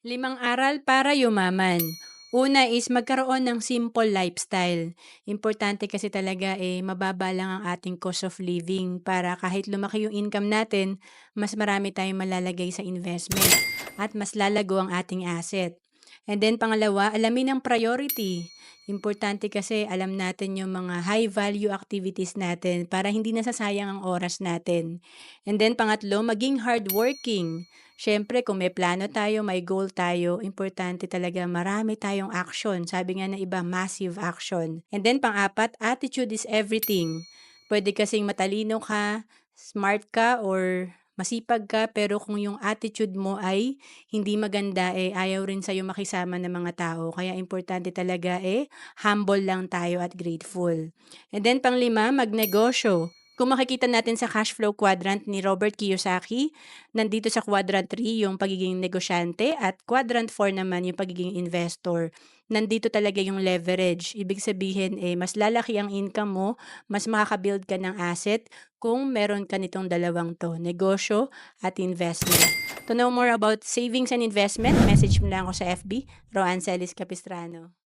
Limang aral para yumaman. Una is magkaroon ng simple lifestyle. Importante kasi talaga mababa lang ang ating cost of living para kahit lumaki yung income natin, mas marami tayong malalagay sa investment at mas lalago ang ating asset. And then pangalawa, alamin ang priority. Importante kasi alam natin yung mga high value activities natin para hindi nasasayang ang oras natin. And then pangatlo, maging hardworking. Siyempre kung may plano tayo, may goal tayo, importante talaga marami tayong action. Sabi nga ng iba, massive action. And then pang-apat, attitude is everything. Pwede kasing matalino ka, smart ka, or masipag ka, pero kung yung attitude mo ay hindi maganda, ayaw rin sa'yo makisama ng mga tao. Kaya importante talaga humble lang tayo at grateful. And then panglima, magnegosyo. Kung makikita natin sa cash flow quadrant ni Robert Kiyosaki, nandito sa quadrant 3 yung pagiging negosyante at quadrant 4 naman yung pagiging investor. Nandito talaga yung leverage. Ibig sabihin, mas lalaki ang income mo, mas makakabuild ka ng asset kung meron ka nitong dalawang to, negosyo at investment. To know more about savings and investment, message mo lang ako sa FB, Roan Celis Capistrano.